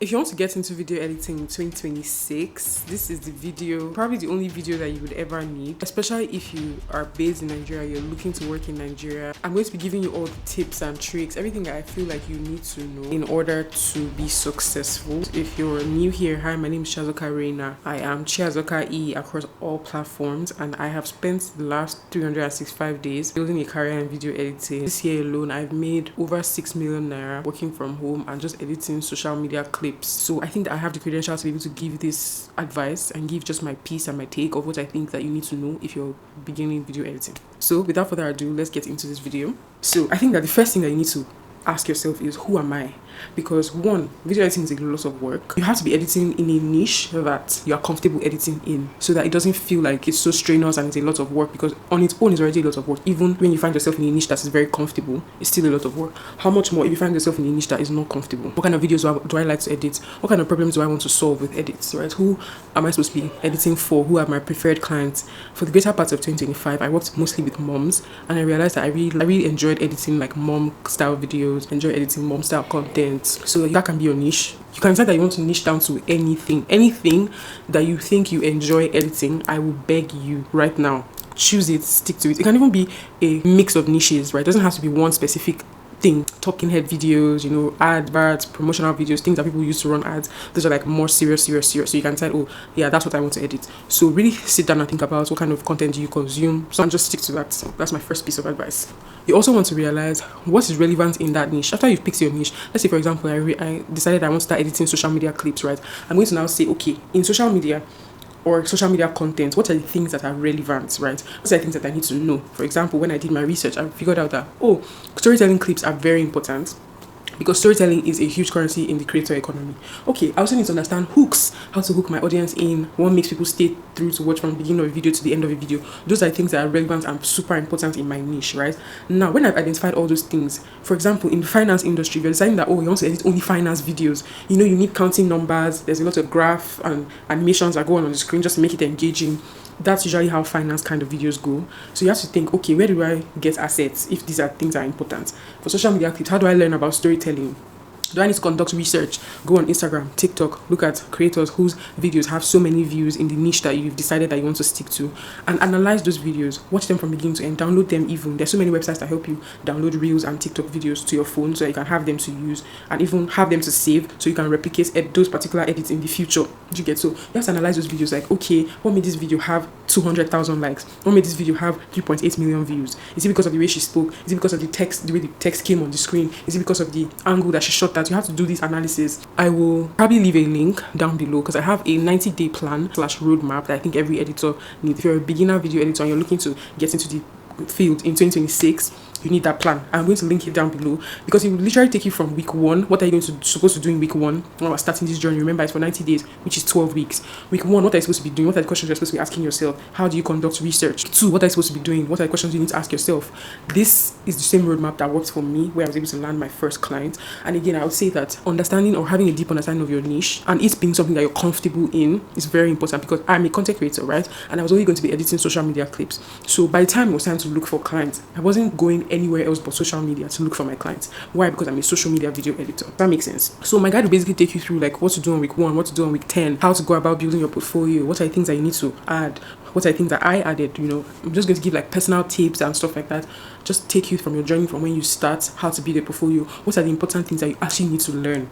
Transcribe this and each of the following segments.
If you want to get into video editing in 2026, this is the video, probably the only video that you would ever need, especially if you are based in Nigeria, you're looking to work in Nigeria. I'm going to be giving you all the tips and tricks, everything that I feel like you need to know in order to be successful. If you're new here, hi, my name is Chiazoka Reina. I am Chiazoka E across all platforms, and I have spent the last 365 days building a career in video editing. This year alone, I've made over 6 million naira working from home and just editing social media clips. So I think that I have the credentials to be able to give this advice and give just my piece and my take of what I think that you need to know if you're beginning video editing. So without further ado, let's get into this video. So I think that the first thing that you need to ask yourself is, who am I? Because one, video editing is a lot of work. You have to be editing in a niche that you are comfortable editing in, so that it doesn't feel like it's so strenuous and it's a lot of work, because on its own it's already a lot of work. Even when you find yourself in a niche that is very comfortable, it's still a lot of work. How much more if you find yourself in a niche that is not comfortable? What kind of videos do I like to edit? What kind of problems do I want to solve with edits, right? Who am I supposed to be editing for? Who are my preferred clients? For the greater part of 2025, I worked mostly with moms, and I realized that I really enjoyed editing like mom style videos, enjoy editing mom style content. So that can be your niche. You can decide that you want to niche down to anything that you think you enjoy editing. I will beg you right now, choose it, stick to it. It can even be a mix of niches, right? It doesn't have to be one specific thing. Talking head videos, adverts, promotional videos, things that people use to run ads. Those are like more serious. So you can decide, oh yeah, that's what I want to edit. So really sit down and think about what kind of content do you consume, and just stick to that. That's my first piece of advice. You also want to realize what is relevant in that niche. After you've picked your niche, let's say for example, I decided I want to start editing social media clips, right? I'm going to now say, okay, in social media or social media content, what are the things that are relevant, right? What are the things that I need to know? For example, when I did my research, I figured out that, storytelling clips are very important, because storytelling is a huge currency in the creator economy. Okay, I also need to understand hooks, how to hook my audience in, what makes people stay through to watch from the beginning of a video to the end of a video. Those are things that are relevant and super important in my niche, right? Now, when I've identified all those things, for example, in the finance industry, you're deciding that, you want to edit only finance videos. You need counting numbers, there's a lot of graph and animations that go on the screen just to make it engaging. That's usually how finance kind of videos go. So you have to think, okay, where do I get assets if these are things that are important? For social media clips, how do I learn about storytelling? Do I need to conduct research? Go on Instagram, TikTok, look at creators whose videos have so many views in the niche that you've decided that you want to stick to, and analyze those videos. Watch them from beginning to end. Download them even. There's so many websites that help you download Reels and TikTok videos to your phone so that you can have them to use and even have them to save so you can replicate those particular edits in the future. You get? So you have to analyze those videos like, okay, what made this video have 200,000 likes? What made this video have 3.8 million views? Is it because of the way she spoke? Is it because of the text, the way the text came on the screen? Is it because of the angle that she shot that? You have to do this analysis. I will probably leave a link down below because I have a 90-day plan / roadmap that I think every editor needs. If you're a beginner video editor and you're looking to get into the field in 2026, you need that plan. I'm going to link it down below because it will literally take you from week 1. What are you supposed to do in week 1 when we're starting this journey? Remember, it's for 90 days, which is 12 weeks. Week 1, what are you supposed to be doing? What are the questions you're supposed to be asking yourself? How do you conduct research? 2, what are you supposed to be doing? What are the questions you need to ask yourself? This is the same roadmap that worked for me, where I was able to land my first client. And again, I would say that understanding or having a deep understanding of your niche and it being something that you're comfortable in is very important, because I'm a content creator, right? And I was only going to be editing social media clips. So by the time it was time to look for clients, I wasn't going anywhere else but social media to look for my clients. Why? Because I'm a social media video editor. That makes sense. So my guide will basically take you through like what to do on week 1, what to do on week 10, how to go about building your portfolio, what are the things that you need to add, what are the things that I added. I'm just going to give like personal tips and stuff like that. Just take you from your journey from when you start, how to build a portfolio, what are the important things that you actually need to learn.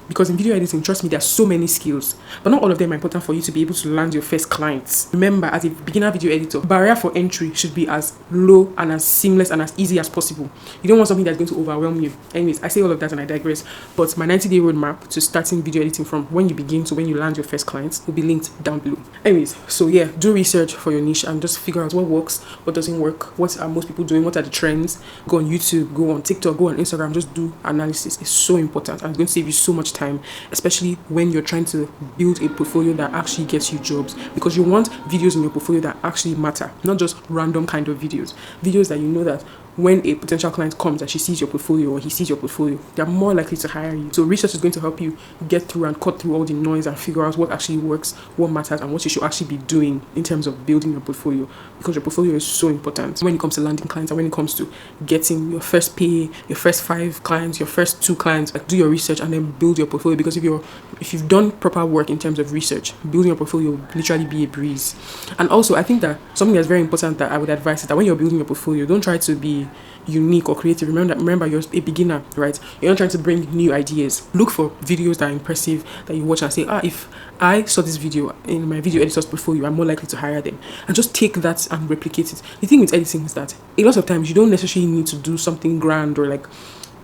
Because in video editing, trust me, there are so many skills, but not all of them are important for you to be able to land your first clients. Remember, as a beginner video editor, barrier for entry should be as low and as seamless and as easy as possible. You don't want something that's going to overwhelm you. Anyways, I say all of that and I digress. But my 90-day roadmap to starting video editing from when you begin to when you land your first clients will be linked down below. Anyways, so yeah, do research for your niche and just figure out what works, what doesn't work, what are most people doing, what are the trends. Go on YouTube, go on TikTok, go on Instagram, just do analysis. It's so important and it's going to save you so much time, especially when you're trying to build a portfolio that actually gets you jobs, because you want videos in your portfolio that actually matter, not just random kind of videos that you know that when a potential client comes and she sees your portfolio or he sees your portfolio, they're more likely to hire you. So research is going to help you get through and cut through all the noise and figure out what actually works, what matters, and what you should actually be doing in terms of building your portfolio, because your portfolio is so important when it comes to landing clients and when it comes to getting your first pay, your first 5 clients, your first 2 clients. Like, do your research and then build your portfolio, because if you've done proper work in terms of research, building your portfolio will literally be a breeze. And also, I think that something that's very important that I would advise is that when you're building your portfolio, don't try to be unique or creative. Remember you're a beginner, right? You're not trying to bring new ideas. Look for videos that are impressive that you watch and say, if I saw this video in my video editor's portfolio, I'm more likely to hire them. And just take that and replicate it. The thing with editing is that a lot of times you don't necessarily need to do something grand or like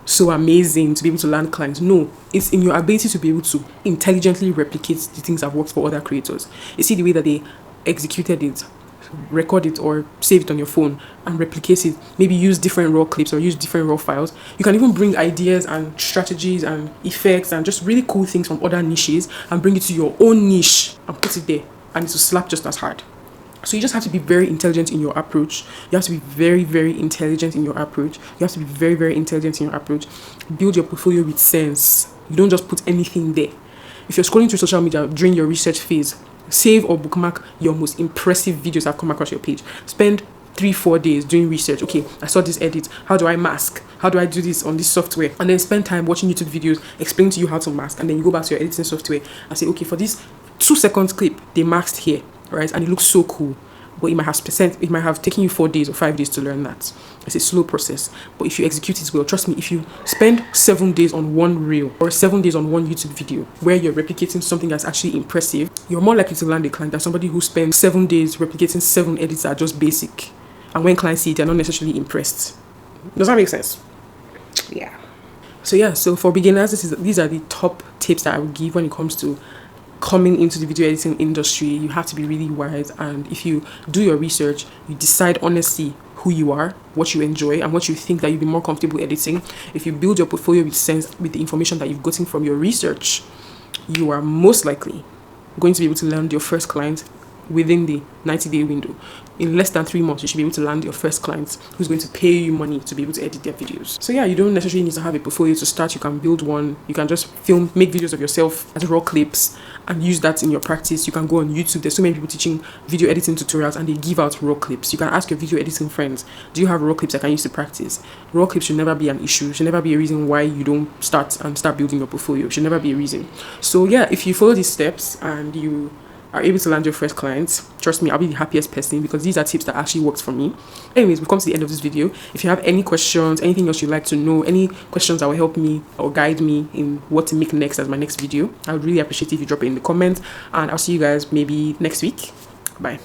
so amazing to be able to land clients. No, it's in your ability to be able to intelligently replicate the things that worked for other creators. You see the way that they executed it, record it or save it on your phone and replicate it. Maybe use different raw clips or use different raw files. You can even bring ideas and strategies and effects and just really cool things from other niches and bring it to your own niche and put it there, and it will slap just as hard. So you just have to be very intelligent in your approach. You have to be very, very intelligent in your approach. You have to be very, very intelligent in your approach. Build your portfolio with sense. You don't just put anything there. If you're scrolling through social media during your research phase, save or bookmark your most impressive videos that have come across your page. Spend 3-4 days doing research. Okay, I saw this edit. How do I mask? How do I do this on this software? And then spend time watching YouTube videos explaining to you how to mask. And then you go back to your editing software and say, okay, for this 2-second clip, they masked here, right? And it looks so cool. But it might have taken you 4 days or 5 days to learn that. It's a slow process. But if you execute it well, trust me, if you spend 7 days on one reel or 7 days on one YouTube video where you're replicating something that's actually impressive, you're more likely to land a client than somebody who spends 7 days replicating 7 edits that are just basic. And when clients see it, they're not necessarily impressed. Does that make sense? Yeah. So for beginners, these are the top tips that I would give when it comes to coming into the video editing industry. You have to be really wise, and if you do your research, you decide honestly who you are, what you enjoy, and what you think that you'll be more comfortable editing. If you build your portfolio with sense, with the information that you've gotten from your research, you are most likely going to be able to land your first client within the 90-day window. In less than 3 months, you should be able to land your first client who's going to pay you money to be able to edit their videos. So yeah, you don't necessarily need to have a portfolio to start. You can build one. You can just make videos of yourself as raw clips and use that in your practice. You can go on YouTube. There's so many people teaching video editing tutorials and they give out raw clips. You can ask your video editing friends, do you have raw clips I can use to practice? Raw clips should never be an issue. Should never be a reason why you don't start building your portfolio. Should never be a reason. So yeah, if you follow these steps and you are able to land your first clients, trust me, I'll be the happiest person, because these are tips that actually worked for me. Anyways, we've come to the end of this video. If you have any questions, anything else you'd like to know, any questions that will help me or guide me in what to make next as my next video, I would really appreciate if you drop it in the comments, and I'll see you guys maybe next week. Bye.